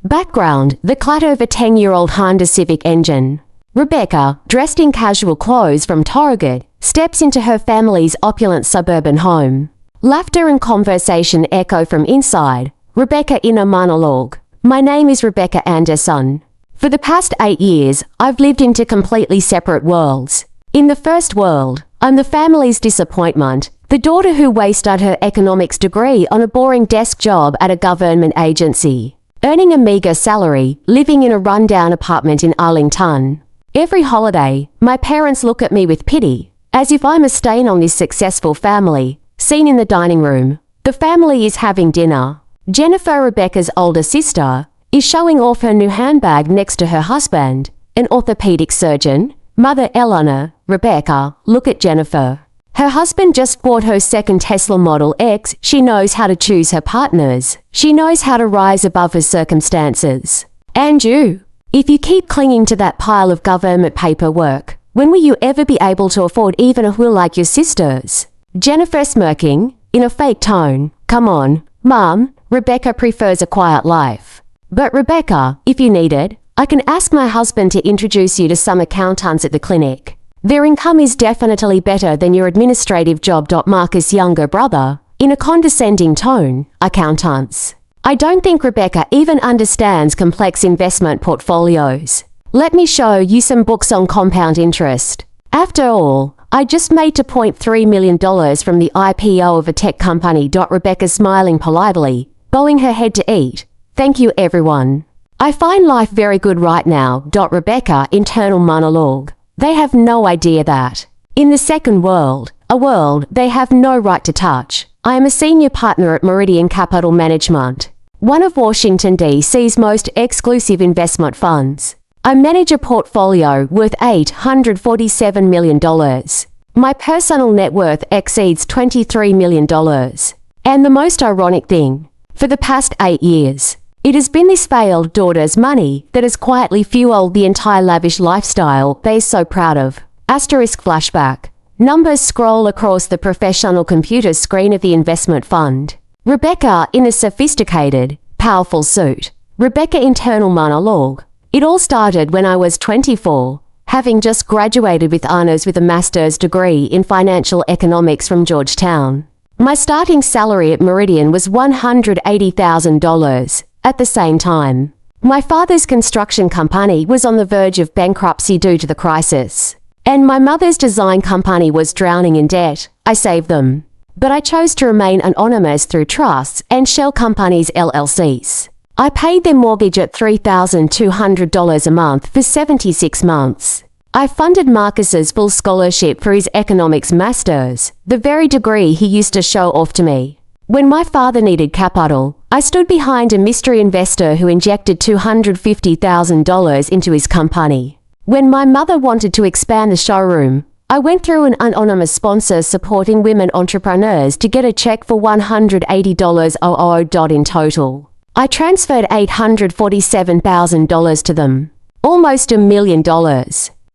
Background: the clatter of a 10-year-old Honda Civic engine. Rebecca, dressed in casual clothes from Target, steps into her family's opulent suburban home. Laughter and conversation echo from inside. Rebecca inner monologue. My name is Rebecca Anderson. For the past 8 years, I've lived into completely separate worlds. In the first world, I'm the family's disappointment, the daughter who wasted her economics degree on a boring desk job at a government agency, earning a meager salary, living in a rundown apartment in Arlington. Every holiday, my parents look at me with pity, as if I'm a stain on this successful family. Scene in the dining room. The family is having dinner. Jennifer, Rebecca's older sister, is showing off her new handbag next to her husband, an orthopedic surgeon. Mother Eleanor, Rebecca, look at Jennifer. Her husband just bought her second Tesla Model X. She knows how to choose her partners. She knows how to rise above her circumstances. And you? If you keep clinging to that pile of government paperwork, when will you ever be able to afford even a wheel like your sisters? Jennifer smirking, in a fake tone. Come on, Mom, Rebecca prefers a quiet life. But Rebecca, if you need it, I can ask my husband to introduce you to some accountants at the clinic. Their income is definitely better than your administrative job. Marcus' younger brother, in a condescending tone. Accountants. I don't think Rebecca even understands complex investment portfolios. Let me show you some books on compound interest. After all, I just made $2.3 million from the IPO of a tech company. Rebecca smiling politely, bowing her head to eat. Thank you, everyone. I find life very good right now. Rebecca internal monologue. They have no idea that. In the second world, a world they have no right to touch, I am a senior partner at Meridian Capital Management, one of Washington, D.C.'s most exclusive investment funds. I manage a portfolio worth $847 million. My personal net worth exceeds $23 million. And the most ironic thing, for the past 8 years, it has been this failed daughter's money that has quietly fueled the entire lavish lifestyle they're so proud of. Asterisk flashback. Numbers scroll across the professional computer screen of the investment fund. Rebecca in a sophisticated, powerful suit. Rebecca internal monologue. It all started when I was 24, having just graduated with honors with a master's degree in financial economics from Georgetown. My starting salary at Meridian was $180,000. At the same time, my father's construction company was on the verge of bankruptcy due to the crisis, and my mother's design company was drowning in debt. I saved them, but I chose to remain anonymous through trusts and shell companies LLCs. I paid their mortgage at $3,200 a month for 76 months. I funded Marcus's full scholarship for his economics masters, the very degree he used to show off to me. When my father needed capital, I stood behind a mystery investor who injected $250,000 into his company. When my mother wanted to expand the showroom, I went through an anonymous sponsor supporting women entrepreneurs to get a check for $180,000 in total. I transferred $847,000 to them. Almost $1 million.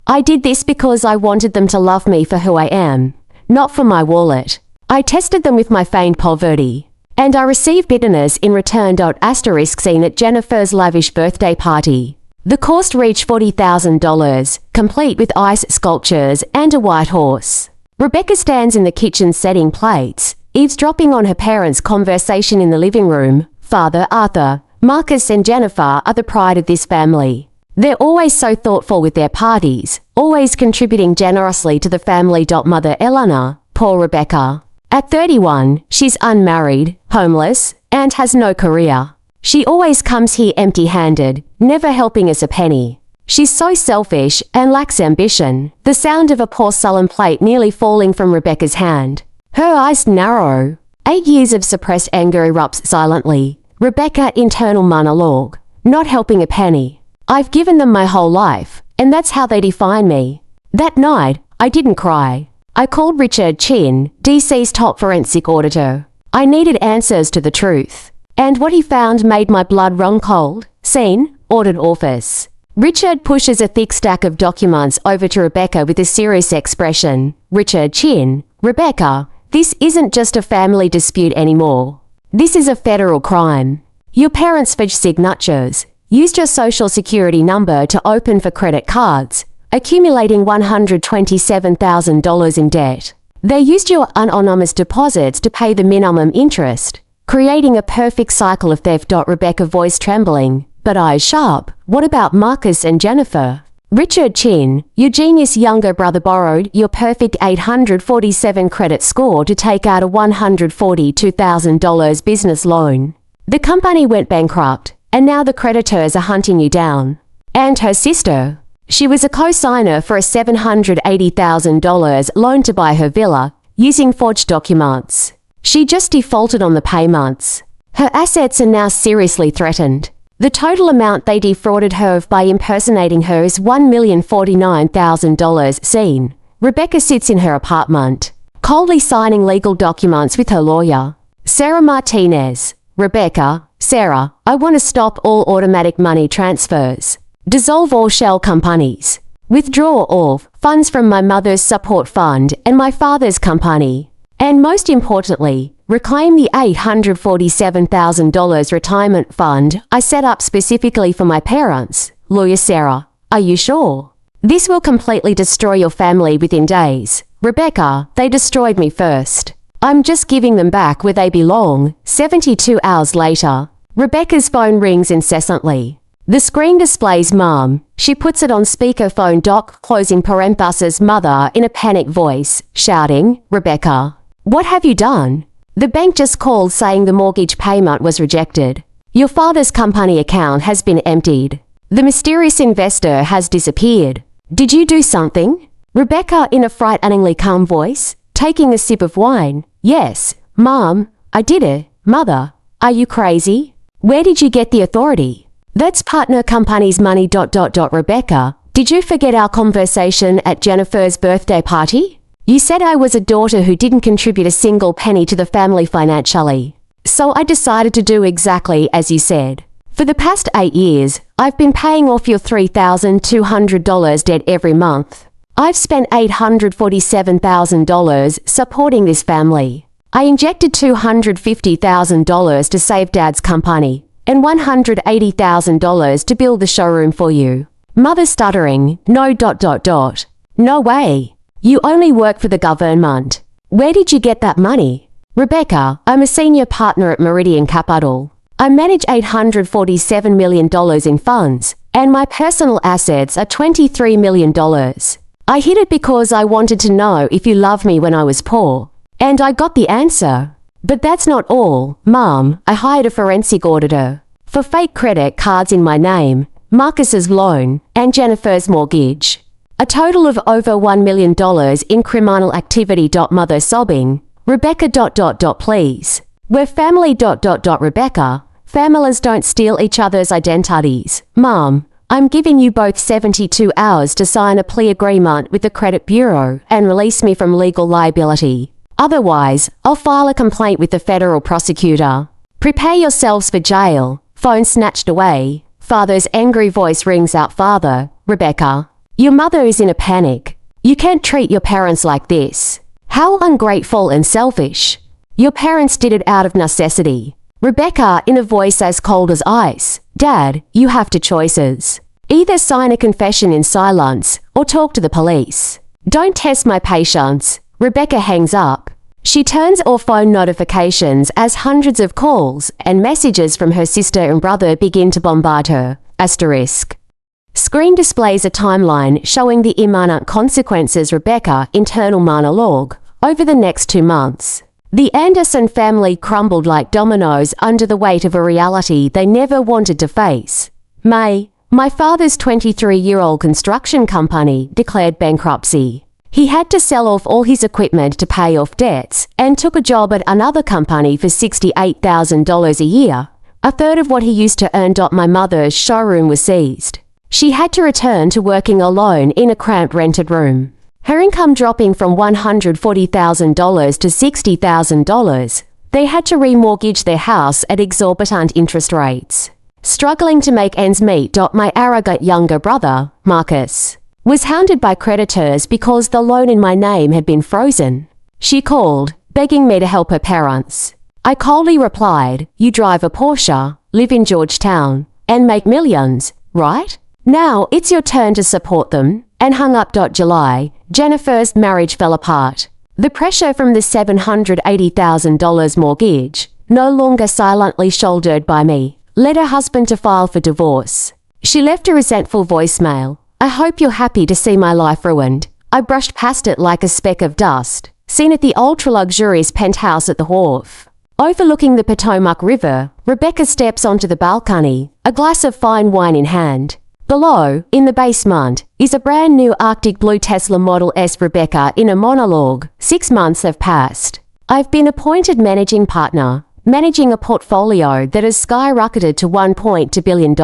I did this because I wanted them to love me for who I am, not for my wallet. I tested them with my feigned poverty, and I received bitterness in return. Asterisk scene at Jennifer's lavish birthday party. The cost reached $40,000, complete with ice sculptures and a white horse. Rebecca stands in the kitchen setting plates, eavesdropping on her parents' conversation in the living room. Father Arthur, Marcus and Jennifer are the pride of this family. They're always so thoughtful with their parties, always contributing generously to the family. Mother Eleanor, poor Rebecca. At 31, she's unmarried, homeless, and has no career. She always comes here empty-handed, never helping us a penny. She's so selfish and lacks ambition. The sound of a porcelain plate nearly falling from Rebecca's hand. Her eyes narrow. 8 years of suppressed anger erupts silently. Rebecca internal monologue. Not helping a penny. I've given them my whole life, and that's how they define me. That night, I didn't cry. I called Richard Chin, DC's top forensic auditor. I needed answers to the truth. And what he found made my blood run cold. Scene, audit office. Richard pushes a thick stack of documents over to Rebecca with a serious expression. Richard Chin, Rebecca, this isn't just a family dispute anymore. This is a federal crime. Your parents forged signatures, used your social security number to open for credit cards, accumulating $127,000 in debt. They used your anonymous deposits to pay the minimum interest, creating a perfect cycle of theft. Rebecca, voice trembling, but eyes sharp. What about Marcus and Jennifer? Richard, chin. Your genius younger brother borrowed your perfect 847 credit score to take out a $142,000 business loan. The company went bankrupt, and now the creditors are hunting you down. And her sister. She was a co-signer for a $780,000 loan to buy her villa, using forged documents. She just defaulted on the payments. Her assets are now seriously threatened. The total amount they defrauded her of by impersonating her is $1,049,000. Scene. Rebecca sits in her apartment, coldly signing legal documents with her lawyer. Sarah Martinez. Rebecca, Sarah, I want to stop all automatic money transfers. Dissolve all shell companies. Withdraw all funds from my mother's support fund and my father's company. And most importantly, reclaim the $847,000 retirement fund I set up specifically for my parents. Lawyer Sarah, are you sure? This will completely destroy your family within days. Rebecca, they destroyed me first. I'm just giving them back where they belong. 72 hours later. Rebecca's phone rings incessantly. The screen displays Mom. She puts it on speakerphone. Closing parenthesis mother in a panicked voice, shouting, Rebecca, what have you done? The bank just called saying the mortgage payment was rejected. Your father's company account has been emptied. The mysterious investor has disappeared. Did you do something? Rebecca in a frighteningly calm voice, taking a sip of wine. Yes, Mom, I did it. Mother, are you crazy? Where did you get the authority? That's partner company's money. Rebecca, did you forget our conversation at Jennifer's birthday party? You said I was a daughter who didn't contribute a single penny to the family financially. So I decided to do exactly as you said. For the past 8 years, I've been paying off your $3,200 debt every month. I've spent $847,000 supporting this family. I injected $250,000 to save Dad's company and $180,000 to build the showroom for you. Mother stuttering, no. No way. You only work for the government. Where did you get that money? Rebecca, I'm a senior partner at Meridian Capital. I manage $847 million in funds, and my personal assets are $23 million. I hid it because I wanted to know if you loved me when I was poor. And I got the answer. But that's not all, Mom. I hired a forensic auditor for fake credit cards in my name, Marcus's loan, and Jennifer's mortgage. A total of over $1 million in criminal activity. Mother sobbing, Rebecca. Please. We're family. Rebecca, families don't steal each other's identities. Mom, I'm giving you both 72 hours to sign a plea agreement with the credit bureau and release me from legal liability. Otherwise, I'll file a complaint with the federal prosecutor. Prepare yourselves for jail. Phone snatched away. Father's angry voice rings out. Father, Rebecca, your mother is in a panic. You can't treat your parents like this. How ungrateful and selfish. Your parents did it out of necessity. Rebecca in a voice as cold as ice. Dad, you have two choices. Either sign a confession in silence or talk to the police. Don't test my patience. Rebecca hangs up. She turns off phone notifications as hundreds of calls and messages from her sister and brother begin to bombard her. Asterisk. Screen displays a timeline showing the imminent consequences. Rebecca internal monologue. Over the next 2 months, the Anderson family crumbled like dominoes under the weight of a reality they never wanted to face. My father's 23-year-old construction company declared bankruptcy. He had to sell off all his equipment to pay off debts and took a job at another company for $68,000 a year, a third of what he used to earn. My mother's showroom was seized. She had to return to working alone in a cramped rented room. Her income dropping from $140,000 to $60,000. They had to remortgage their house at exorbitant interest rates. Struggling to make ends meet. My arrogant younger brother, Marcus, was hounded by creditors because the loan in my name had been frozen. She called, begging me to help her parents. I coldly replied, you drive a Porsche, live in Georgetown. and make millions, right? Now it's your turn to support them, and hung up. July, Jennifer's marriage fell apart. The pressure from the $780,000 mortgage, no longer silently shouldered by me, led her husband to file for divorce. She left a resentful voicemail. I hope you're happy to see my life ruined. I brushed past it like a speck of dust, seen at the ultra-luxurious penthouse at the wharf. Overlooking the Potomac River, Rebecca steps onto the balcony, a glass of fine wine in hand. Below, in the basement, is a brand new Arctic Blue Tesla Model S. Rebecca in a monologue. 6 months have passed. I've been appointed managing partner, managing a portfolio that has skyrocketed to $1.2 billion.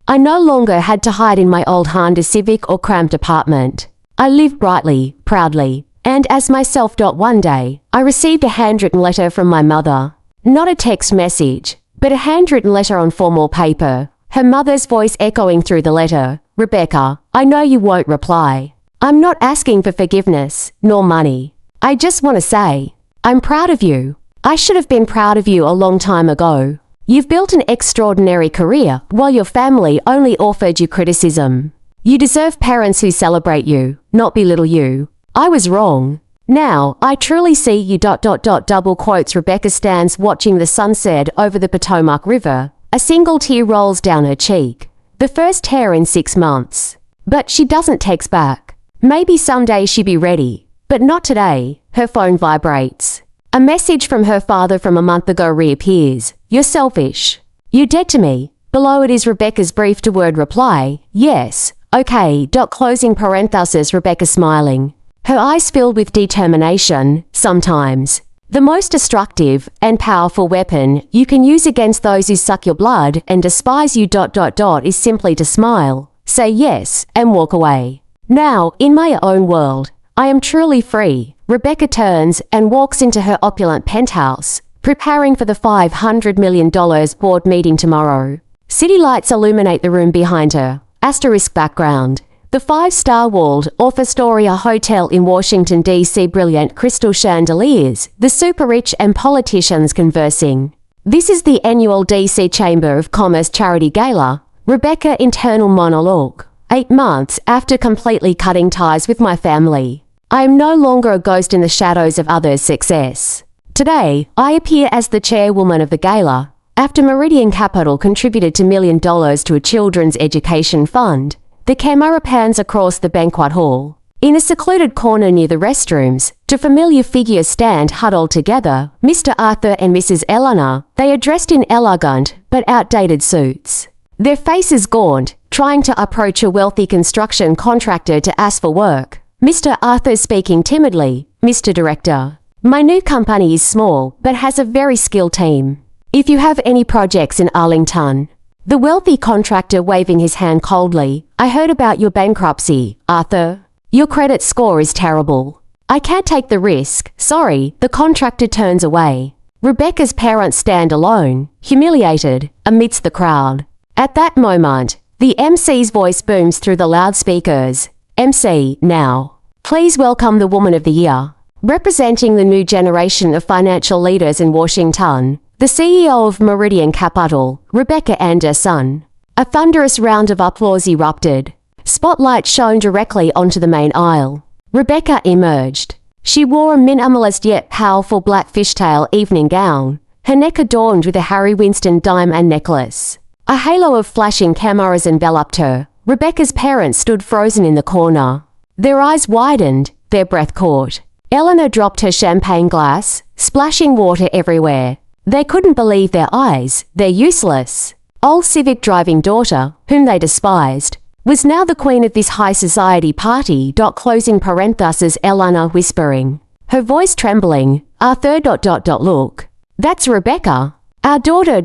I no longer had to hide in my old Honda Civic or cramped apartment. I lived brightly, proudly, and as myself. One day, I received a handwritten letter from my mother. Not a text message, but a handwritten letter on formal paper. Her mother's voice echoing through the letter. Rebecca, I know you won't reply. I'm not asking for forgiveness, nor money. I just want to say, I'm proud of you. I should have been proud of you a long time ago. You've built an extraordinary career while your family only offered you criticism. You deserve parents who celebrate you, not belittle you. I was wrong. Now, I truly see you. Double quotes. Rebecca stands watching the sunset over the Potomac River. A single tear rolls down her cheek. The first tear in 6 months. But she doesn't text back. Maybe someday she'll be ready. But not today. Her phone vibrates. A message from her father from a month ago reappears. You're selfish. You're dead to me. Below it is Rebecca's brief two-word reply. Yes. Okay. Closing parenthesis. Rebecca smiling. Her eyes filled with determination. Sometimes the most destructive and powerful weapon you can use against those who suck your blood and despise you. Is simply to smile, say yes, and walk away. Now, in my own world, I am truly free. Rebecca turns and walks into her opulent penthouse, preparing for the $500 million board meeting tomorrow. City lights illuminate the room behind her. Asterisk background. The 5-star walled off-Astoria hotel in Washington, D.C. Brilliant crystal chandeliers, the super-rich and politicians conversing. This is the annual D.C. Chamber of Commerce charity gala. Rebecca internal monologue. 8 months after completely cutting ties with my family, I am no longer a ghost in the shadows of others' success. Today, I appear as the chairwoman of the gala. After Meridian Capital contributed $1 million to a children's education fund, the camera pans across the banquet hall. In a secluded corner near the restrooms, two familiar figures stand huddled together, Mr. Arthur and Mrs. Eleanor. They are dressed in elegant but outdated suits. Their faces gaunt, trying to approach a wealthy construction contractor to ask for work. Mr. Arthur speaking timidly, Mr. Director, my new company is small but has a very skilled team. If you have any projects in Arlington. The wealthy contractor waving his hand coldly. I heard about your bankruptcy, Arthur. Your credit score is terrible. I can't take the risk. Sorry. The contractor turns away. Rebecca's parents stand alone, humiliated, amidst the crowd. At that moment, the MC's voice booms through the loudspeakers. MC, now. Please welcome the Woman of the Year. Representing the new generation of financial leaders in Washington, the CEO of Meridian Capital, Rebecca Anderson. A thunderous round of applause erupted. Spotlight shone directly onto the main aisle. Rebecca emerged. She wore a minimalist yet powerful black fishtail evening gown, her neck adorned with a Harry Winston diamond necklace. A halo of flashing cameras enveloped her. Rebecca's parents stood frozen in the corner. Their eyes widened, their breath caught. Eleanor dropped her champagne glass, splashing water everywhere. They couldn't believe their eyes. They're useless. Old Civic driving daughter, whom they despised, was now the queen of this high society party. Closing parenthesis. Eleanor whispering, her voice trembling. Arthur. Look. That's Rebecca. Our daughter.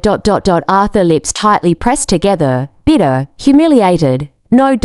Arthur lips tightly pressed together, bitter, humiliated. No.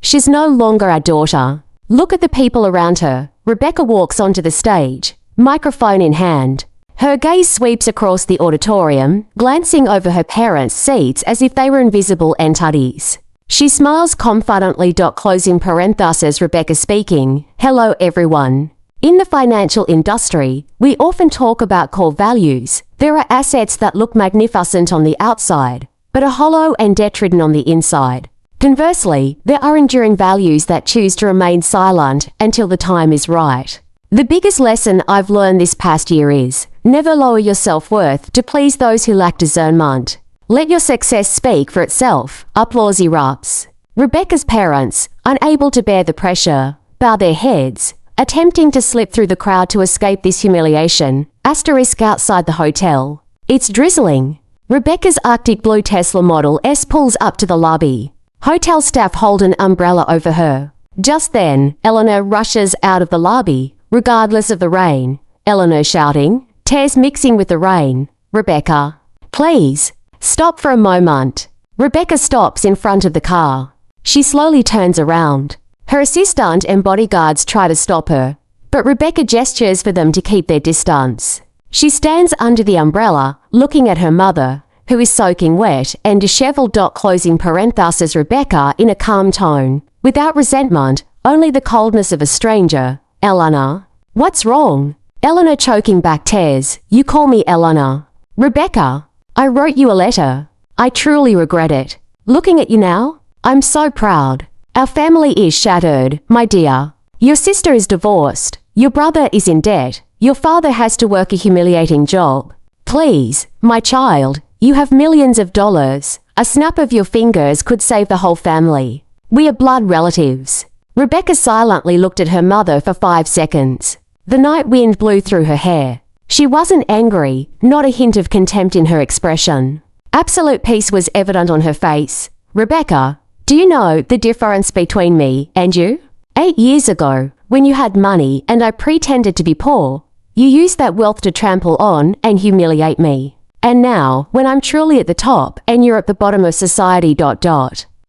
She's no longer our daughter. Look at the people around her. Rebecca walks onto the stage, microphone in hand. Her gaze sweeps across the auditorium, glancing over her parents' seats as if they were invisible entities. She smiles confidently. Closing parenthesis. Rebecca speaking. Hello everyone. In the financial industry, we often talk about core values. There are assets that look magnificent on the outside, but are hollow and debt-ridden on the inside. Conversely, there are enduring values that choose to remain silent until the time is right. The biggest lesson I've learned this past year is, never lower your self-worth to please those who lack discernment. Let your success speak for itself. Applause erupts. Rebecca's parents, unable to bear the pressure, bow their heads, attempting to slip through the crowd to escape this humiliation. Asterisk outside the hotel. It's drizzling. Rebecca's Arctic Blue Tesla Model S pulls up to the lobby. Hotel staff hold an umbrella over her. Just then, Eleanor rushes out of the lobby, regardless of the rain. Eleanor shouting, tears mixing with the rain. Rebecca, please, stop for a moment. Rebecca stops in front of the car. She slowly turns around. Her assistant and bodyguards try to stop her, but Rebecca gestures for them to keep their distance. She stands under the umbrella, looking at her mother, who is soaking wet and disheveled. Closing parenthesis. Rebecca in a calm tone, without resentment, only the coldness of a stranger. Eleanor, what's wrong? Eleanor choking back tears. You call me Eleanor. Rebecca, I wrote you a letter. I truly regret it. Looking at you now, I'm so proud. Our family is shattered, my dear. Your sister is divorced. Your brother is in debt. Your father has to work a humiliating job. Please, my child, you have millions of dollars. A snap of your fingers could save the whole family. We are blood relatives. Rebecca silently looked at her mother for 5 seconds. The night wind blew through her hair. She wasn't angry, not a hint of contempt in her expression. Absolute peace was evident on her face. Rebecca, do you know the difference between me and you? 8 years ago, when you had money and I pretended to be poor, you used that wealth to trample on and humiliate me. And now, when I'm truly at the top and you're at the bottom of society.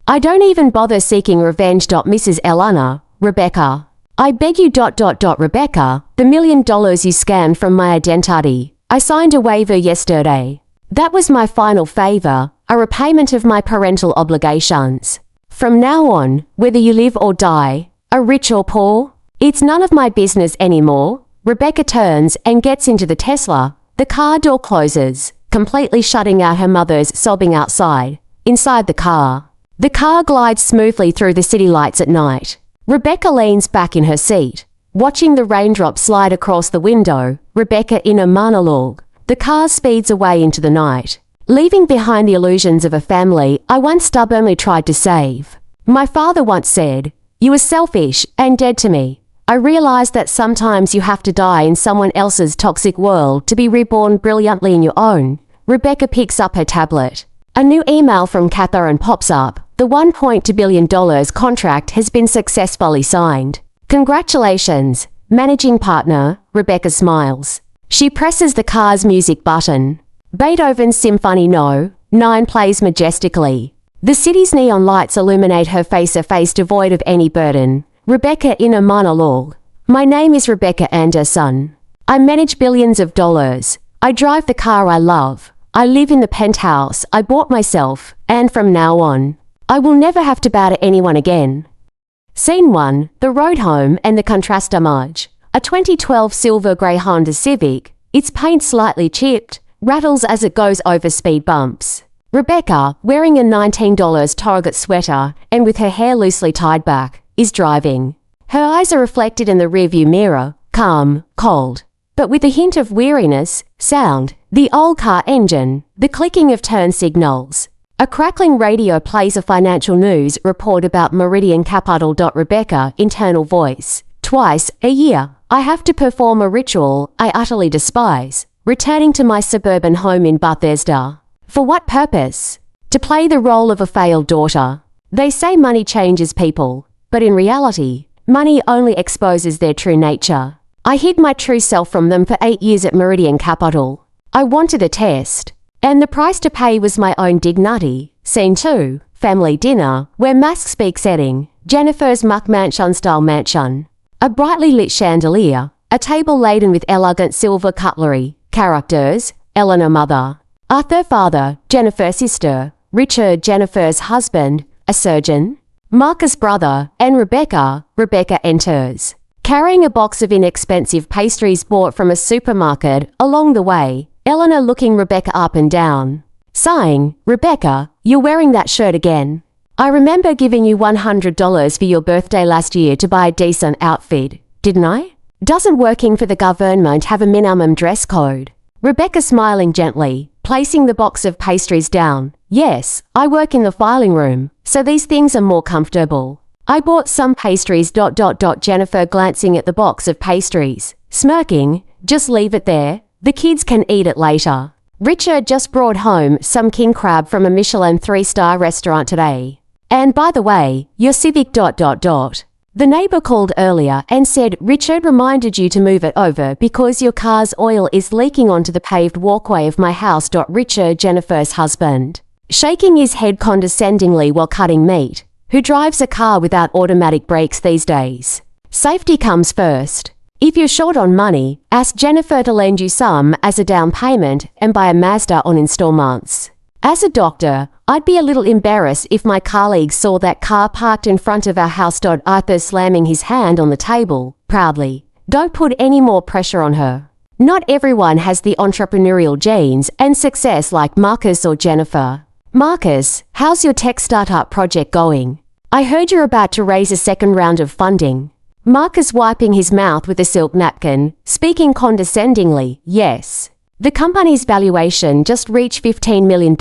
I don't even bother seeking revenge. Mrs. Eleanor, Rebecca. I beg you. Rebecca, the $1 million you scanned from my identity. I signed a waiver yesterday. That was my final favor, a repayment of my parental obligations. From now on, whether you live or die, are rich or poor, it's none of my business anymore. Rebecca turns and gets into the Tesla. The car door closes, completely shutting out her mother's sobbing outside. Inside the car glides smoothly through the city lights at night. Rebecca leans back in her seat, watching the raindrops slide across the window. Rebecca in a monologue. The car speeds away into the night, leaving behind the illusions of a family I once stubbornly tried to save. My father once said, "You are selfish and dead to me." I realized that sometimes you have to die in someone else's toxic world to be reborn brilliantly in your own. Rebecca picks up her tablet. A new email from Catherine pops up. The $1.2 billion contract has been successfully signed. Congratulations, managing partner. Rebecca smiles. She presses the car's music button. Beethoven's Symphony No. 9 plays majestically. The city's neon lights illuminate her face, a face devoid of any burden. Rebecca in a monologue. My name is Rebecca Anderson. I manage billions of dollars. I drive the car I love. I live in the penthouse I bought myself, and from now on, I will never have to bow to anyone again. Scene 1, the road home and the contrast homage. A 2012 silver grey Honda Civic, its paint slightly chipped, rattles as it goes over speed bumps. Rebecca, wearing a $19 Target sweater and with her hair loosely tied back, is driving. Her eyes are reflected in the rearview mirror, calm, cold, but with a hint of weariness. Sound, the old car engine, the clicking of turn signals. A crackling radio plays a financial news report about Meridian Capital. Rebecca, internal voice. Twice a year, I have to perform a ritual I utterly despise, returning to my suburban home in Bethesda. For what purpose? To play the role of a failed daughter. They say money changes people, but in reality, money only exposes their true nature. I hid my true self from them for 8 years at Meridian Capital. I wanted a test, and the price to pay was my own dignity. Scene 2, family dinner, where masks speak setting, Jennifer's McMansion-style mansion. A brightly lit chandelier, a table laden with elegant silver cutlery. Characters, Eleanor mother, Arthur father, Jennifer sister, Richard Jennifer's husband, a surgeon, Marcus brother, and Rebecca. Rebecca enters, carrying a box of inexpensive pastries bought from a supermarket. Along the way, Eleanor looking Rebecca up and down. Sighing, Rebecca, you're wearing that shirt again. I remember giving you $100 for your birthday last year to buy a decent outfit, didn't I? Doesn't working for the government have a minimum dress code? Rebecca smiling gently, placing the box of pastries down. Yes, I work in the filing room, so these things are more comfortable. I bought some pastries. Jennifer glancing at the box of pastries, smirking. Just leave it there. The kids can eat it later. Richard just brought home some king crab from a Michelin 3-star restaurant today. And by the way, your Civic. The neighbor called earlier and said Richard reminded you to move it over because your car's oil is leaking onto the paved walkway of my house. Richard, Jennifer's husband, shaking his head condescendingly while cutting meat. Who drives a car without automatic brakes these days? Safety comes first. If you're short on money, ask Jennifer to lend you some as a down payment and buy a Mazda on installments. As a doctor, I'd be a little embarrassed if my colleagues saw that car parked in front of our house. Arthur slamming his hand on the table, proudly. Don't put any more pressure on her. Not everyone has the entrepreneurial genes and success like Marcus or Jennifer. Marcus, how's your tech startup project going? I heard you're about to raise a second round of funding. Marcus wiping his mouth with a silk napkin, speaking condescendingly, yes. The company's valuation just reached $15 million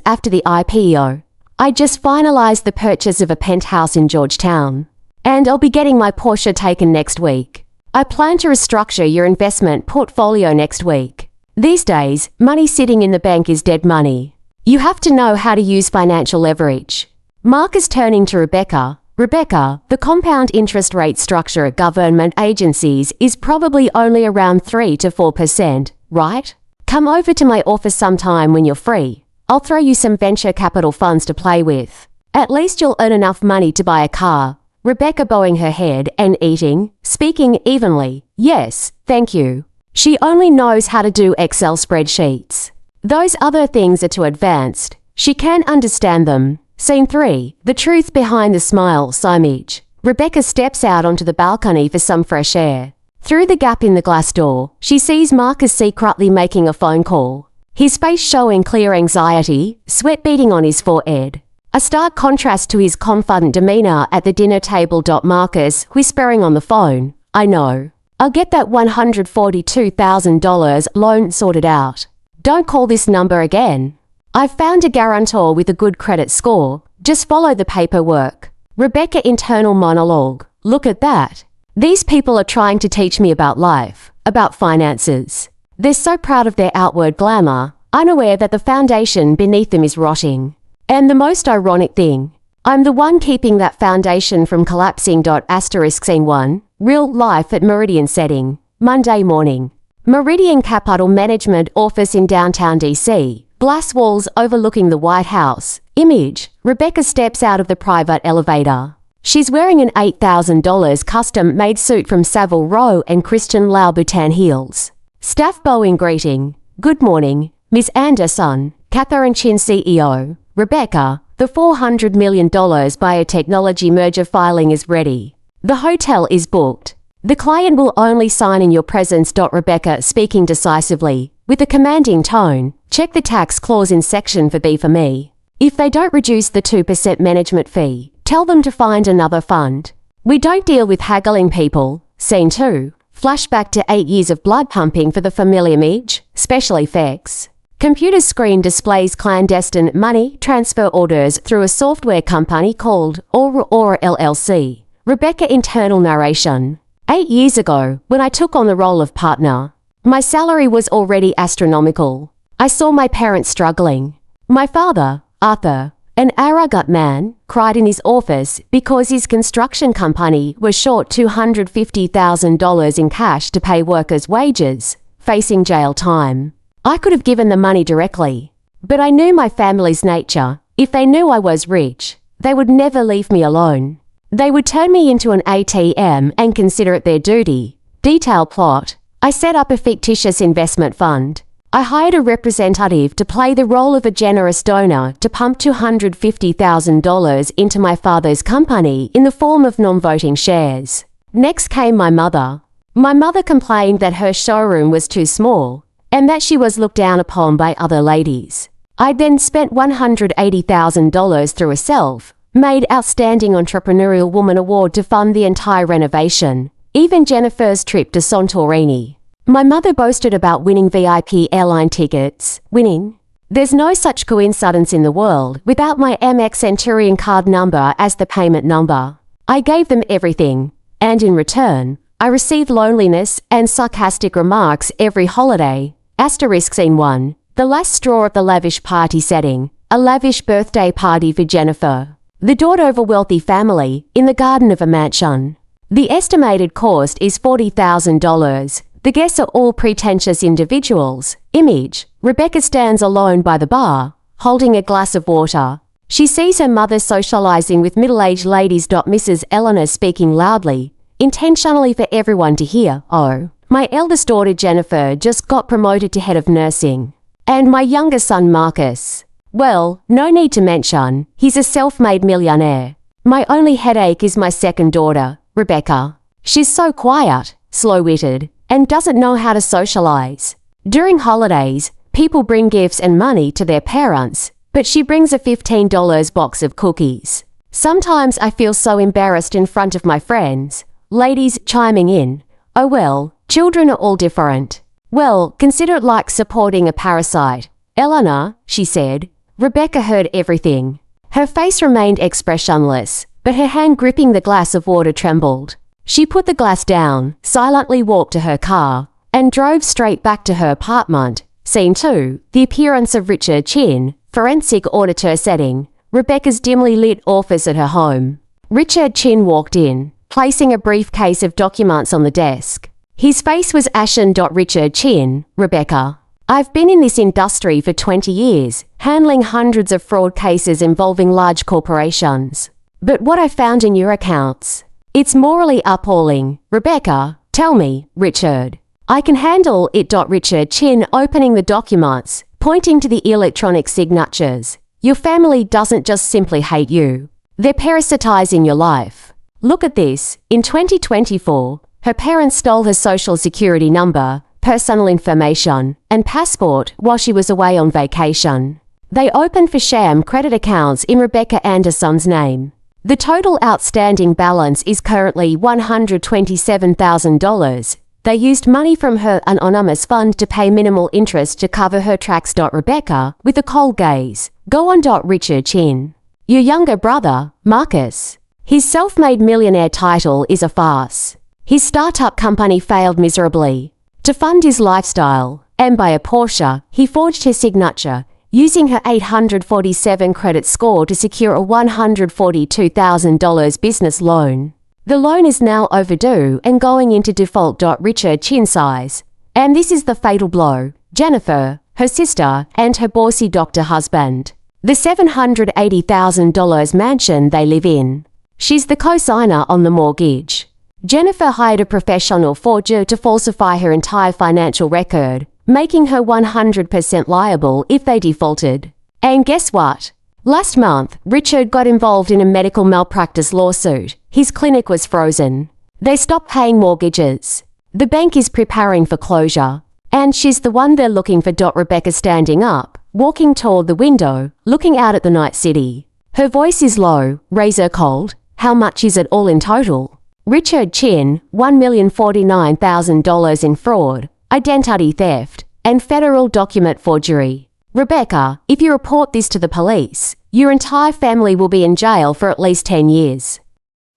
after the IPO. I just finalized the purchase of a penthouse in Georgetown. And I'll be getting my Porsche taken next week. I plan to restructure your investment portfolio next week. These days, money sitting in the bank is dead money. You have to know how to use financial leverage. Marcus turning to Rebecca. Rebecca, the compound interest rate structure at government agencies is probably only around 3 to 4%, right? Come over to my office sometime when you're free. I'll throw you some venture capital funds to play with. At least you'll earn enough money to buy a car. Rebecca bowing her head and eating, speaking evenly. Yes, thank you. She only knows how to do Excel spreadsheets. Those other things are too advanced. She can't understand them. Scene 3. The truth behind the smile. Image. Rebecca steps out onto the balcony for some fresh air. Through the gap in the glass door, she sees Marcus secretly making a phone call. His face showing clear anxiety, sweat beading on his forehead. A stark contrast to his confident demeanor at the dinner table. Marcus whispering on the phone, I know. I'll get that $142,000 loan sorted out. Don't call this number again. I've found a guarantor with a good credit score. Just follow the paperwork. Rebecca internal monologue. Look at that. These people are trying to teach me about life, about finances. They're so proud of their outward glamour, unaware that the foundation beneath them is rotting. And the most ironic thing, I'm the one keeping that foundation from collapsing. Scene 1. Real life at Meridian setting. Monday morning. Meridian Capital Management Office in downtown DC. Glass walls overlooking the White House. Image. Rebecca steps out of the private elevator. She's wearing an $8,000 custom-made suit from Savile Row and Christian Louboutin heels. Staff bowing greeting. Good morning, Ms. Anderson, Catherine Chin CEO. Rebecca, the $400 million biotechnology merger filing is ready. The hotel is booked. The client will only sign in your presence. Rebecca speaking decisively, with a commanding tone. Check the tax clause in section for B for me. If they don't reduce the 2% management fee, tell them to find another fund. We don't deal with haggling people. Scene 2. Flashback to 8 years of blood pumping for the familiar image. Special effects. Computer screen displays clandestine money transfer orders through a software company called Aura LLC. Rebecca internal narration. 8 years ago, when I took on the role of partner, my salary was already astronomical. I saw my parents struggling. My father, Arthur, an arrogant man, cried in his office because his construction company was short $250,000 in cash to pay workers' wages, facing jail time. I could have given the money directly, but I knew my family's nature. If they knew I was rich, they would never leave me alone. They would turn me into an ATM and consider it their duty. Detail plot. I set up a fictitious investment fund. I hired a representative to play the role of a generous donor to pump $250,000 into my father's company in the form of non-voting shares. Next came my mother. My mother complained that her showroom was too small and that she was looked down upon by other ladies. I then spent $180,000 through a self-made Outstanding Entrepreneurial Woman Award to fund the entire renovation, even Jennifer's trip to Santorini. My mother boasted about winning VIP airline tickets. Winning? There's no such coincidence in the world without my Amex Centurion card number as the payment number. I gave them everything, and in return, I received loneliness and sarcastic remarks every holiday. Scene 1. The last straw of the lavish party setting. A lavish birthday party for Jennifer, the daughter of a wealthy family, in the garden of a mansion. The estimated cost is $40,000. The guests are all pretentious individuals. Image. Rebecca stands alone by the bar, holding a glass of water. She sees her mother socializing with middle-aged ladies. Mrs. Eleanor speaking loudly, intentionally for everyone to hear. Oh, my eldest daughter Jennifer just got promoted to head of nursing. And my younger son Marcus. Well, no need to mention, he's a self-made millionaire. My only headache is my second daughter, Rebecca. She's so quiet, slow-witted, and doesn't know how to socialize. During holidays, people bring gifts and money to their parents, but she brings a $15 box of cookies. Sometimes I feel so embarrassed in front of my friends. Ladies chiming in. Oh well, children are all different. Well, consider it like supporting a parasite. Eleanor, she said. Rebecca heard everything. Her face remained expressionless, but her hand gripping the glass of water trembled. She put the glass down, silently walked to her car, and drove straight back to her apartment. Scene 2. The appearance of Richard Chin, forensic auditor setting. Rebecca's dimly lit office at her home. Richard Chin walked in, placing a briefcase of documents on the desk. His face was ashen. Richard Chin, Rebecca. I've been in this industry for 20 years, handling hundreds of fraud cases involving large corporations. But what I found in your accounts, it's morally appalling. Rebecca, tell me, Richard. I can handle it. Richard Chin opening the documents, pointing to the electronic signatures. Your family doesn't just simply hate you. They're parasitizing your life. Look at this. In 2024, her parents stole her social security number, personal information, and passport while she was away on vacation. They opened for sham credit accounts in Rebecca Anderson's name. The total outstanding balance is currently $127,000. They used money from her anonymous fund to pay minimal interest to cover her tracks. Rebecca, with a cold gaze. Go on. Richard Chin. Your younger brother, Marcus. His self-made millionaire title is a farce. His startup company failed miserably. To fund his lifestyle, and by a Porsche, he forged his signature, using her 847 credit score to secure a $142,000 business loan. The loan is now overdue and going into default. Richard Chin sighs. And this is the fatal blow. Jennifer, her sister, and her bossy doctor husband. The $780,000 mansion they live in. She's the co-signer on the mortgage. Jennifer hired a professional forger to falsify her entire financial record, making her 100% liable if they defaulted. And guess what? Last month, Richard got involved in a medical malpractice lawsuit. His clinic was frozen. They stopped paying mortgages. The bank is preparing for closure. And she's the one they're looking for. Rebecca standing up, walking toward the window, looking out at the night city. Her voice is low, razor cold. How much is it all in total? Richard Chin, $1,049,000 in fraud, identity theft, and federal document forgery. Rebecca, if you report this to the police, your entire family will be in jail for at least 10 years.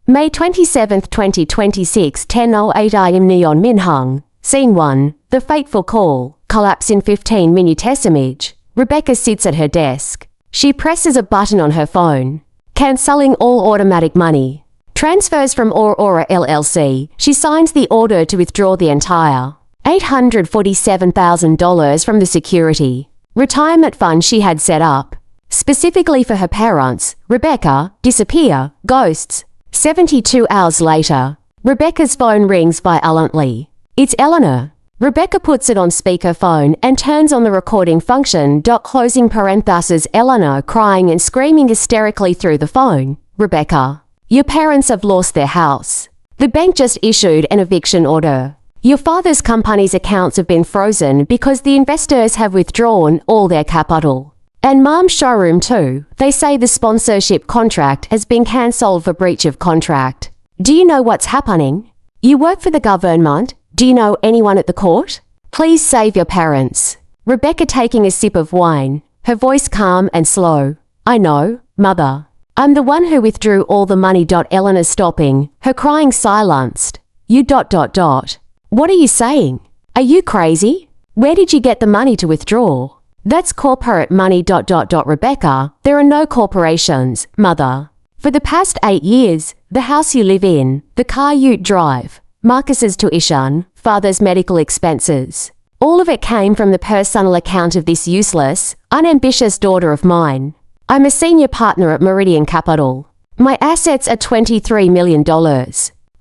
May 27, 2026, 10:08 am Neon Minhung. Scene 1. The fateful call. Collapse in 15 minutes. Image. Rebecca sits at her desk. She presses a button on her phone. Cancelling all automatic money. Transfers from Aurora LLC. She signs the order to withdraw the entire $847,000 from the security retirement fund she had set up, specifically for her parents. Rebecca, disappear, ghosts. 72 hours later, Rebecca's phone rings violently. It's Eleanor. Rebecca puts it on speakerphone and turns on the recording function. Closing parenthesis. Eleanor crying and screaming hysterically through the phone. Rebecca. Your parents have lost their house. The bank just issued an eviction order. Your father's company's accounts have been frozen because the investors have withdrawn all their capital. And Mom's showroom too. They say the sponsorship contract has been cancelled for breach of contract. Do you know what's happening? You work for the government? Do you know anyone at the court? Please save your parents. Rebecca taking a sip of wine, her voice calm and slow. I know, Mother. I'm the one who withdrew all the money. Eleanor stopping, her crying silenced. You ... What are you saying? Are you crazy? Where did you get the money to withdraw? That's corporate money ... Rebecca, there are no corporations, Mother. For the past 8 years, the house you live in, the car you drive, Marcus's tuition, Father's medical expenses, all of it came from the personal account of this useless, unambitious daughter of mine. I'm a senior partner at Meridian Capital. My assets are $23 million.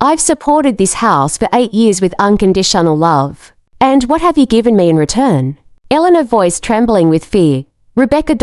I've supported this house for 8 years with unconditional love. And what have you given me in return? Eleanor voice trembling with fear. Rebecca ...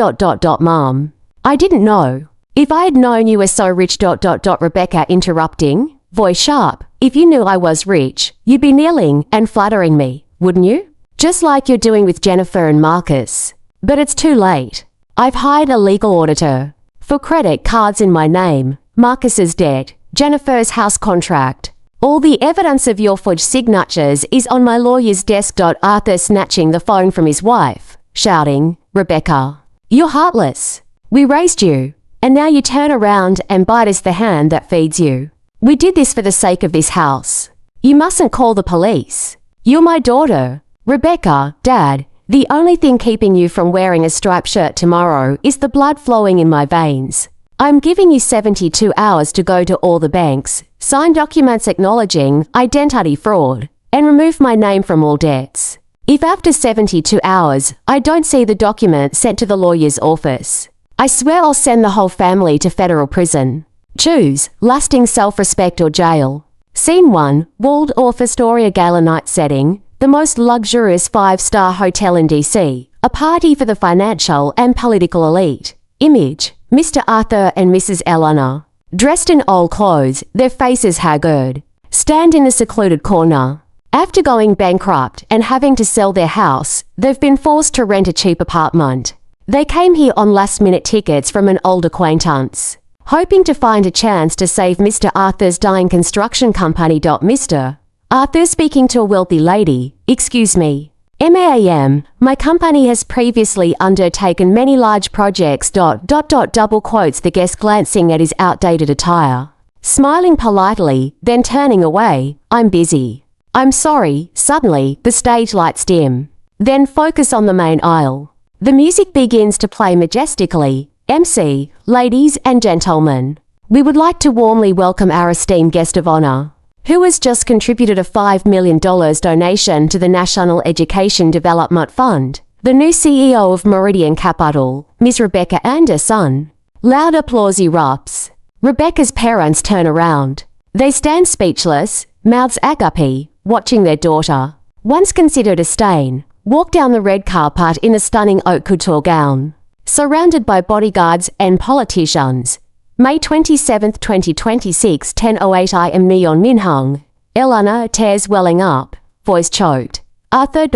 Mom. I didn't know. If I had known you were so rich ... Rebecca interrupting, voice sharp. If you knew I was rich, you'd be kneeling and flattering me, wouldn't you? Just like you're doing with Jennifer and Marcus. But it's too late. I've hired a legal auditor. For credit cards in my name, Marcus's debt, Jennifer's house contract. All the evidence of your forged signatures is on my lawyer's desk. Arthur snatching the phone from his wife, shouting, Rebecca, you're heartless. We raised you, and now you turn around and bite us the hand that feeds you. We did this for the sake of this house. You mustn't call the police. You're my daughter. Rebecca, Dad, the only thing keeping you from wearing a striped shirt tomorrow is the blood flowing in my veins. I'm giving you 72 hours to go to all the banks, sign documents acknowledging identity fraud, and remove my name from all debts. If after 72 hours I don't see the document sent to the lawyer's office, I swear I'll send the whole family to federal prison. Choose lasting self-respect or jail. Scene 1, Waldorf Astoria Gala night setting, the most luxurious 5-star hotel in DC, a party for the financial and political elite. Image, Mr. Arthur and Mrs. Eleanor, dressed in old clothes, their faces haggard, stand in a secluded corner. After going bankrupt and having to sell their house, they've been forced to rent a cheap apartment. They came here on last-minute tickets from an old acquaintance, hoping to find a chance to save Mr. Arthur's dying construction company. Mr. Arthur speaking to a wealthy lady, excuse me. MAAM, my company has previously undertaken many large projects. Double quotes the guest glancing at his outdated attire. Smiling politely, then turning away, I'm busy. I'm sorry, suddenly, the stage lights dim. Then focus on the main aisle. The music begins to play majestically. MC, ladies and gentlemen, we would like to warmly welcome our esteemed guest of honor, who has just contributed a $5 million donation to the National Education Development Fund, the new CEO of Meridian Capital, Ms. Rebecca Anderson. Loud applause erupts. Rebecca's parents turn around. They stand speechless, mouths agape, watching their daughter, once considered a stain, walk down the red carpet in a stunning haute couture gown, surrounded by bodyguards and politicians. May 27, 2026, 10:08 am Neon Minhung. Eleanor, tears welling up, voice choked. Arthur ...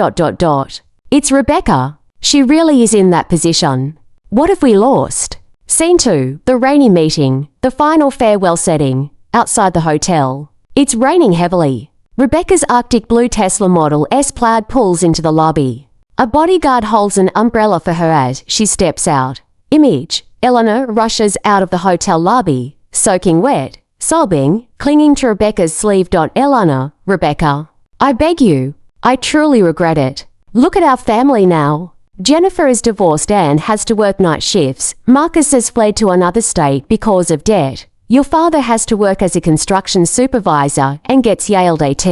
It's Rebecca. She really is in that position. What have we lost? Scene 2, the rainy meeting, the final farewell setting, outside the hotel. It's raining heavily. Rebecca's Arctic blue Tesla Model S Plaid pulls into the lobby. A bodyguard holds an umbrella for her as she steps out. Image, Eleanor rushes out of the hotel lobby, soaking wet, sobbing, clinging to Rebecca's sleeve. Eleanor, Rebecca, I beg you, I truly regret it. Look at our family now. Jennifer is divorced and has to work night shifts. Marcus has fled to another state because of debt. Your father has to work as a construction supervisor and gets Yale AT.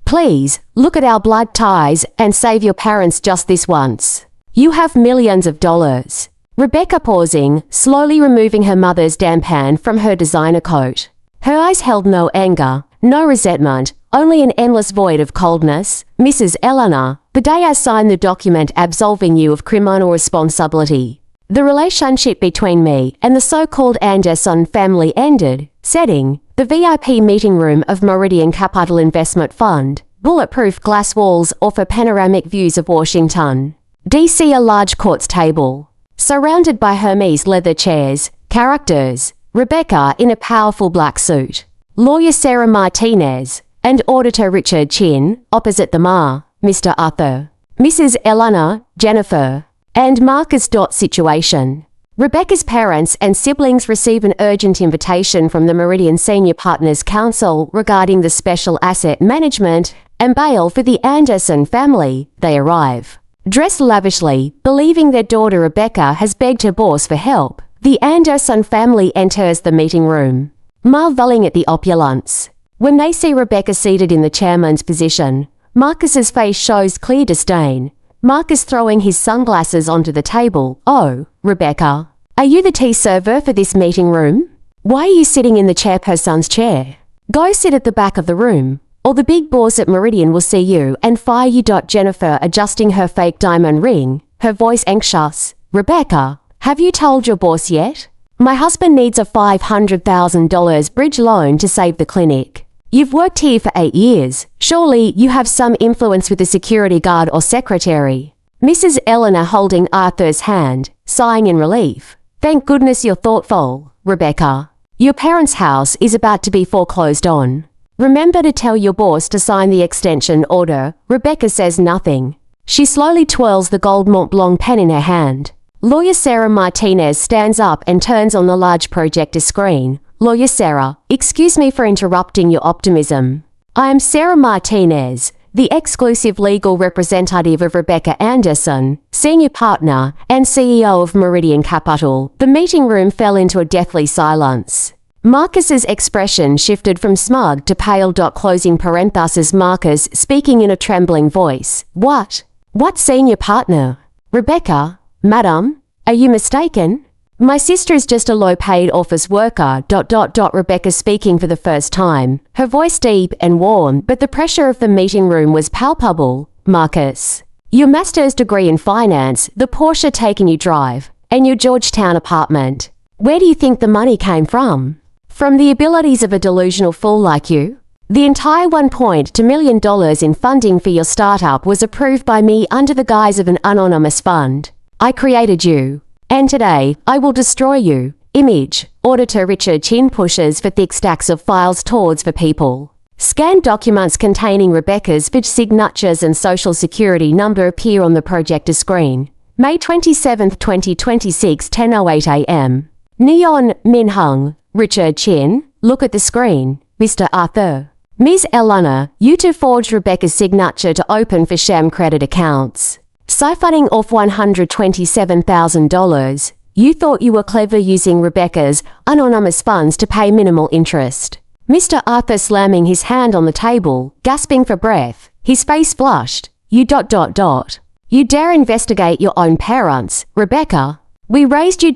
Please, look at our blood ties and save your parents just this once. You have millions of dollars. Rebecca pausing, slowly removing her mother's dampan from her designer coat. Her eyes held no anger, no resentment, only an endless void of coldness. Mrs. Eleanor, the day I signed the document absolving you of criminal responsibility, the relationship between me and the so-called Anderson family ended. Setting, the VIP meeting room of Meridian Capital Investment Fund. Bulletproof glass walls offer panoramic views of Washington, D.C. A large quartz table. Surrounded by Hermes leather chairs, characters, Rebecca in a powerful black suit, lawyer Sarah Martinez, and auditor Richard Chin, opposite them are Mr. Arthur, Mrs. Eleanor, Jennifer, and Marcus. Situation. Rebecca's parents and siblings receive an urgent invitation from the Meridian Senior Partners Council regarding the special asset management and bail for the Anderson family. They arrive. Dressed lavishly, believing their daughter Rebecca has begged her boss for help, the Anderson family enters the meeting room, marveling at the opulence. When they see Rebecca seated in the chairman's position, Marcus's face shows clear disdain. Marcus throwing his sunglasses onto the table. "Oh, Rebecca, are you the tea server for this meeting room? Why are you sitting in the chairperson's chair? Go sit at the back of the room, or the big boss at Meridian will see you and fire you." Jennifer adjusting her fake diamond ring, her voice anxious. "Rebecca, have you told your boss yet? My husband needs a $500,000 bridge loan to save the clinic. You've worked here for 8 years. Surely you have some influence with the security guard or secretary." Mrs. Eleanor holding Arthur's hand, sighing in relief. "Thank goodness you're thoughtful, Rebecca. Your parents' house is about to be foreclosed on. Remember to tell your boss to sign the extension order." Rebecca says nothing. She slowly twirls the gold Mont Blanc pen in her hand. Lawyer Sarah Martinez stands up and turns on the large projector screen. "Lawyer Sarah, excuse me for interrupting your optimism. I am Sarah Martinez, the exclusive legal representative of Rebecca Anderson, senior partner and CEO of Meridian Capital." The meeting room fell into a deathly silence. Marcus's expression shifted from smug to pale. Closing parenthesis. Marcus speaking in a trembling voice. What senior partner? Rebecca, madam, are you mistaken? My sister is just a low-paid office worker. Rebecca speaking for the first time, her voice deep and warm, but the pressure of the meeting room was palpable. "Marcus, your master's degree in finance, the Porsche taking you drive, and your Georgetown apartment. Where do you think the money came from? From the abilities of a delusional fool like you? The entire $1.2 million in funding for your startup was approved by me under the guise of an anonymous fund. I created you. And today, I will destroy you." Image. Auditor Richard Chin pushes for thick stacks of files towards the people. Scanned documents containing Rebecca's signatures and social security number appear on the projector screen. May 27, 2026, 10:08 a.m. Neon Min Hung. Richard Chin. Look at the screen. Mr. Arthur. Ms. Eleanor, you two forged Rebecca's signature to open for sham credit accounts, siphoning off $127,000. You thought you were clever using Rebecca's anonymous funds to pay minimal interest. Mr. Arthur slamming his hand on the table, gasping for breath, his face flushed. You. You dare investigate your own parents, Rebecca? We raised you.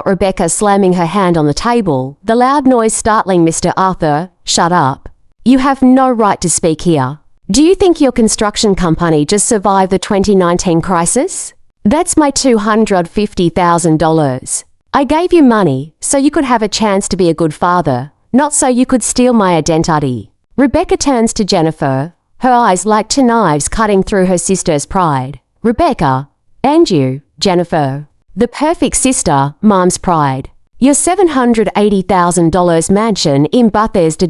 Rebecca slamming her hand on the table, the loud noise startling Mr. Arthur. Shut up. You have no right to speak here. Do you think your construction company just survived the 2019 crisis? That's my $250,000. I gave you money so you could have a chance to be a good father, not so you could steal my identity. Rebecca turns to Jennifer, her eyes like two knives cutting through her sister's pride. Rebecca, and you, Jennifer, the perfect sister, mom's pride. Your $780,000 mansion in Bethesda.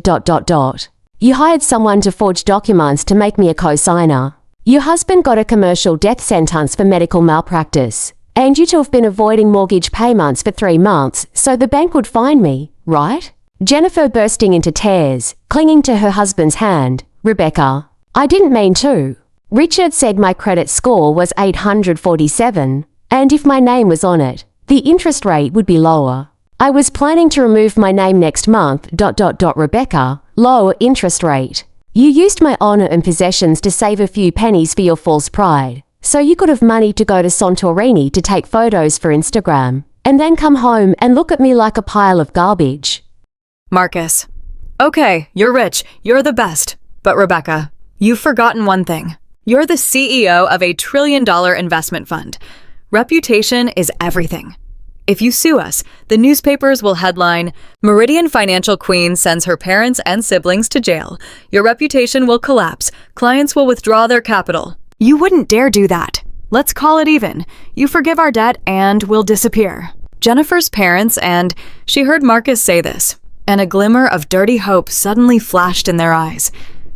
You hired someone to forge documents to make me a co-signer. Your husband got a commercial death sentence for medical malpractice, and you two have been avoiding mortgage payments for 3 months so the bank would fine me, right? Jennifer bursting into tears, clinging to her husband's hand. Rebecca, I didn't mean to. Richard said my credit score was 847, and if my name was on it, the interest rate would be lower. I was planning to remove my name next month. Rebecca, lower interest rate. You used my honor and possessions to save a few pennies for your false pride, so you could have money to go to Santorini to take photos for Instagram, and then come home and look at me like a pile of garbage. Marcus. Okay, you're rich, you're the best. But Rebecca, you've forgotten one thing. You're the CEO of a $1 trillion investment fund. Reputation is everything. If you sue us, the newspapers will headline, "Meridian Financial Queen sends her parents and siblings to jail. Your reputation will collapse. Clients will withdraw their capital." You wouldn't dare do that. Let's call it even. You forgive our debt and we'll disappear. Jennifer's parents and she heard Marcus say this, and a glimmer of dirty hope suddenly flashed in their eyes.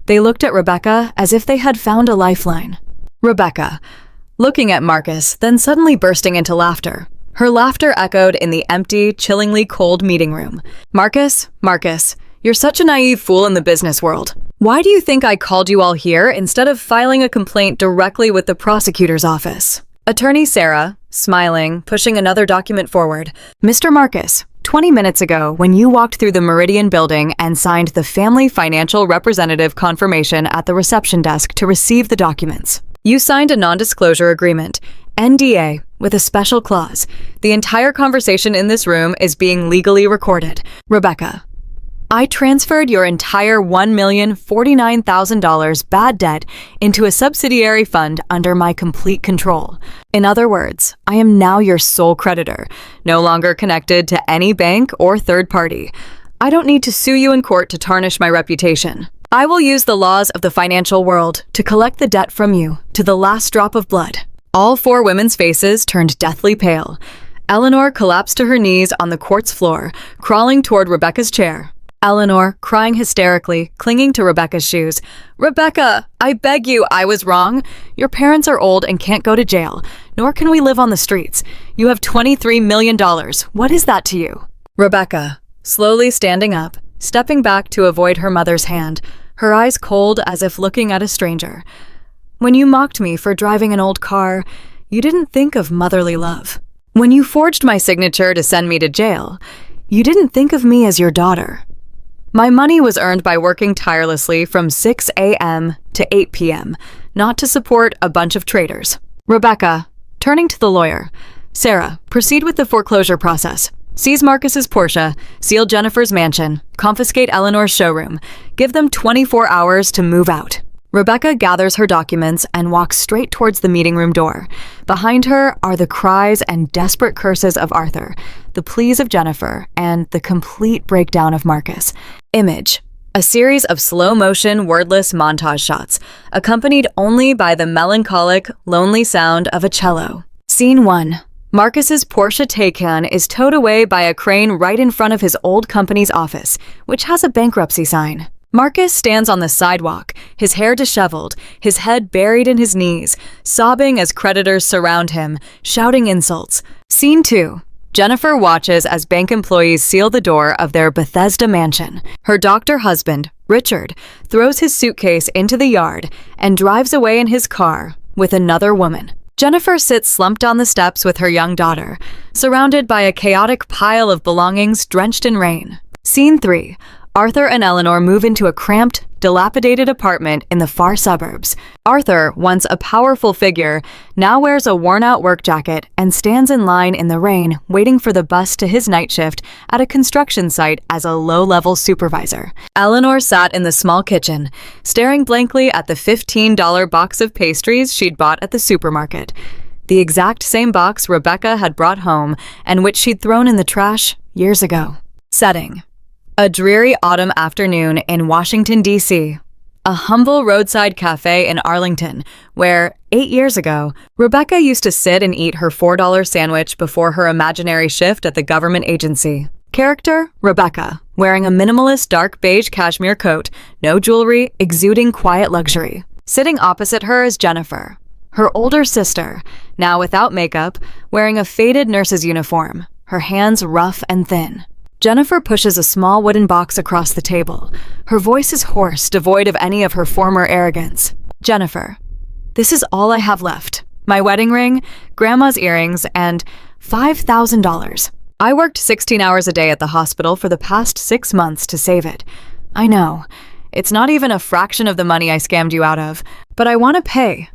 They looked at Rebecca as if they had found a lifeline. Rebecca, looking at Marcus, then suddenly bursting into laughter. Her laughter echoed in the empty, chillingly cold meeting room. Marcus, you're such a naive fool in the business world. Why do you think I called you all here instead of filing a complaint directly with the prosecutor's office? Attorney Sarah, smiling, pushing another document forward. Mr. Marcus, 20 minutes ago, when you walked through the Meridian building and signed the family financial representative confirmation at the reception desk to receive the documents, you signed a non-disclosure agreement, NDA, with a special clause. The entire conversation in this room is being legally recorded. Rebecca, I transferred your entire $1,049,000 bad debt into a subsidiary fund under my complete control. In other words, I am now your sole creditor, no longer connected to any bank or third party. I don't need to sue you in court to tarnish my reputation. I will use the laws of the financial world to collect the debt from you to the last drop of blood. All four women's faces turned deathly pale. Eleanor collapsed to her knees on the quartz floor, crawling toward Rebecca's chair. Eleanor, crying hysterically, clinging to Rebecca's shoes. Rebecca, I beg you, I was wrong. Your parents are old and can't go to jail, nor can we live on the streets. You have $23 million. What is that to you? Rebecca, slowly standing up, stepping back to avoid her mother's hand, her eyes cold as if looking at a stranger. When you mocked me for driving an old car, you didn't think of motherly love. When you forged my signature to send me to jail, you didn't think of me as your daughter. My money was earned by working tirelessly from 6 a.m. to 8 p.m., not to support a bunch of traitors. Rebecca, turning to the lawyer. Sarah, proceed with the foreclosure process. Seize Marcus's Porsche, seal Jennifer's mansion, confiscate Eleanor's showroom. Give them 24 hours to move out. Rebecca gathers her documents and walks straight towards the meeting room door. Behind her are the cries and desperate curses of Arthur, the pleas of Jennifer, and the complete breakdown of Marcus. Image: a series of slow-motion, wordless montage shots, accompanied only by the melancholic, lonely sound of a cello. Scene 1. Marcus's Porsche Taycan is towed away by a crane right in front of his old company's office, which has a bankruptcy sign. Marcus stands on the sidewalk, his hair disheveled, his head buried in his knees, sobbing as creditors surround him, shouting insults. Scene 2. Jennifer watches as bank employees seal the door of their Bethesda mansion. Her doctor husband, Richard, throws his suitcase into the yard and drives away in his car with another woman. Jennifer sits slumped on the steps with her young daughter, surrounded by a chaotic pile of belongings drenched in rain. Scene 3. Arthur and Eleanor move into a cramped, dilapidated apartment in the far suburbs. Arthur, once a powerful figure, now wears a worn-out work jacket and stands in line in the rain waiting for the bus to his night shift at a construction site as a low-level supervisor. Eleanor sat in the small kitchen, staring blankly at the $15 box of pastries she'd bought at the supermarket. The exact same box Rebecca had brought home and which she'd thrown in the trash years ago. Setting: a dreary autumn afternoon in Washington, D.C. A humble roadside cafe in Arlington, where, 8 years ago, Rebecca used to sit and eat her $4 sandwich before her imaginary shift at the government agency. Character: Rebecca, wearing a minimalist dark beige cashmere coat, no jewelry, exuding quiet luxury. Sitting opposite her is Jennifer, her older sister, now without makeup, wearing a faded nurse's uniform, her hands rough and thin. Jennifer pushes a small wooden box across the table. Her voice is hoarse, devoid of any of her former arrogance. Jennifer, this is all I have left. My wedding ring, grandma's earrings, and $5,000. I worked 16 hours a day at the hospital for the past 6 months to save it. I know, it's not even a fraction of the money I scammed you out of, but I want to pay.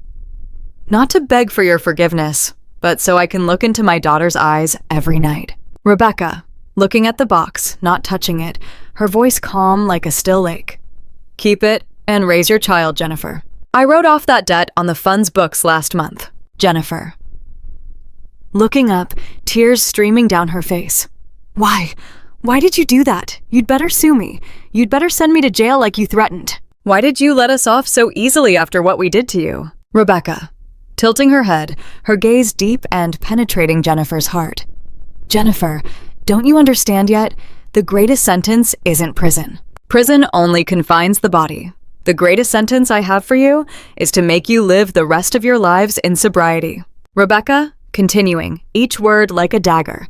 Not to beg for your forgiveness, but so I can look into my daughter's eyes every night. Rebecca, looking at the box, not touching it, her voice calm like a still lake. Keep it and raise your child, Jennifer. I wrote off that debt on the fund's books last month. Jennifer, looking up, tears streaming down her face. Why? Why did you do that? You'd better sue me. You'd better send me to jail like you threatened. Why did you let us off so easily after what we did to you? Rebecca, tilting her head, her gaze deep and penetrating Jennifer's heart. Jennifer, don't you understand yet? The greatest sentence isn't prison. Prison only confines the body. The greatest sentence I have for you is to make you live the rest of your lives in sobriety. Rebecca, continuing, each word like a dagger.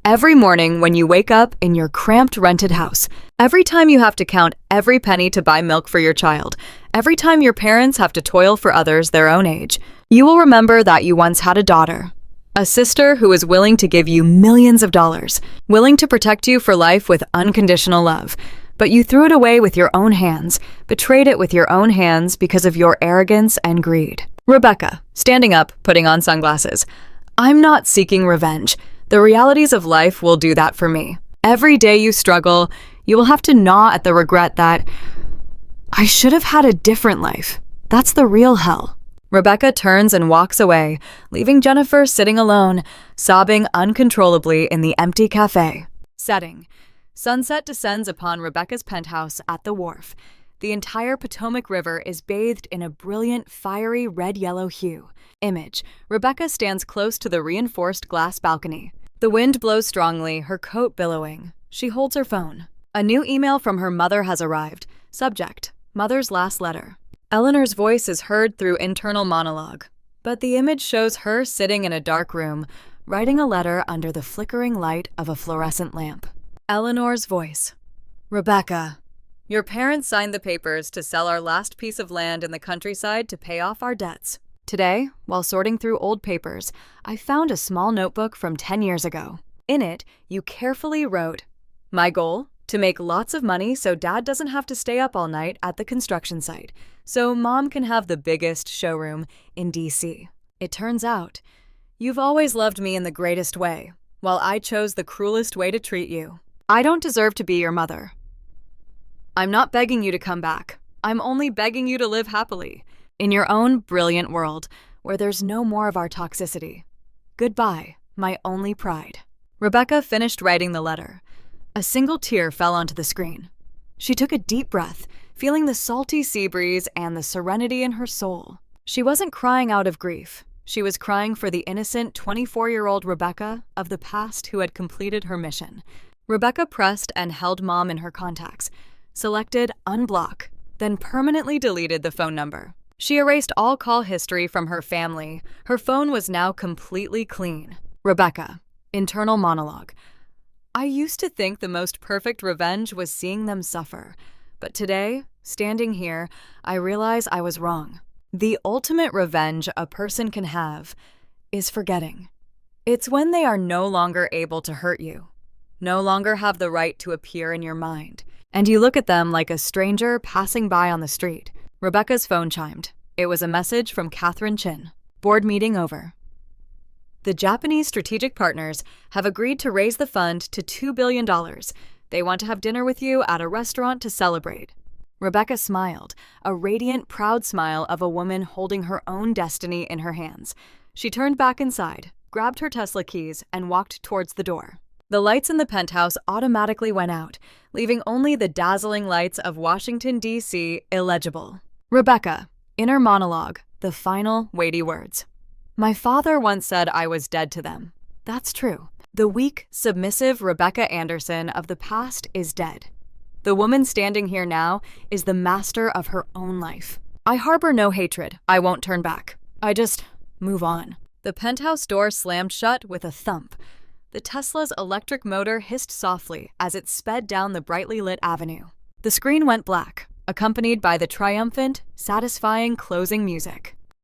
Every morning when you wake up in your cramped rented house, every time you have to count every penny to buy milk for your child, every time your parents have to toil for others their own age, you will remember that you once had a daughter, a sister who was willing to give you millions of dollars, willing to protect you for life with unconditional love. But you threw it away with your own hands, betrayed it with your own hands because of your arrogance and greed. Rebecca, standing up, putting on sunglasses. I'm not seeking revenge. The realities of life will do that for me. Every day you struggle, you will have to gnaw at the regret that I should have had a different life. That's the real hell. Rebecca turns and walks away, leaving Jennifer sitting alone, sobbing uncontrollably in the empty cafe. Setting. Sunset descends upon Rebecca's penthouse at the wharf. The entire Potomac River is bathed in a brilliant, fiery red-yellow hue. Image. Rebecca stands close to the reinforced glass balcony. The wind blows strongly, her coat billowing. She holds her phone. A new email from her mother has arrived. Subject: Mother's last letter. Eleanor's voice is heard through internal monologue, but the image shows her sitting in a dark room, writing a letter under the flickering light of a fluorescent lamp. Eleanor's voice. Rebecca, your parents signed the papers to sell our last piece of land in the countryside to pay off our debts. Today, while sorting through old papers, I found a small notebook from 10 years ago. In it, you carefully wrote, "My goal? To make lots of money so Dad doesn't have to stay up all night at the construction site, so Mom can have the biggest showroom in DC. It turns out, you've always loved me in the greatest way, while I chose the cruelest way to treat you. I don't deserve to be your mother. I'm not begging you to come back. I'm only begging you to live happily, in your own brilliant world, where there's no more of our toxicity. Goodbye, my only pride." Rebecca finished writing the letter. A single tear fell onto the screen. She took a deep breath, feeling the salty sea breeze and the serenity in her soul. She wasn't crying out of grief. She was crying for the innocent 24-year-old Rebecca of the past who had completed her mission. Rebecca pressed and held Mom in her contacts, selected unblock, then permanently deleted the phone number. She erased all call history from her family. Her phone was now completely clean. Rebecca, internal monologue. I used to think the most perfect revenge was seeing them suffer. But today, standing here, I realize I was wrong. The ultimate revenge a person can have is forgetting. It's when they are no longer able to hurt you, no longer have the right to appear in your mind, and you look at them like a stranger passing by on the street. Rebecca's phone chimed. It was a message from Catherine Chin. Board meeting over. The Japanese strategic partners have agreed to raise the fund to $2 billion. They want to have dinner with you at a restaurant to celebrate. Rebecca smiled, a radiant, proud smile of a woman holding her own destiny in her hands. She turned back inside, grabbed her Tesla keys, and walked towards the door. The lights in the penthouse automatically went out, leaving only the dazzling lights of Washington, D.C. illegible. Rebecca, inner monologue, the final weighty words. My father once said I was dead to them. That's true. The weak, submissive Rebecca Anderson of the past is dead. The woman standing here now is the master of her own life. I harbor no hatred. I won't turn back. I just move on. The penthouse door slammed shut with a thump. The Tesla's electric motor hissed softly as it sped down the brightly lit avenue. The screen went black, accompanied by the triumphant, satisfying closing music.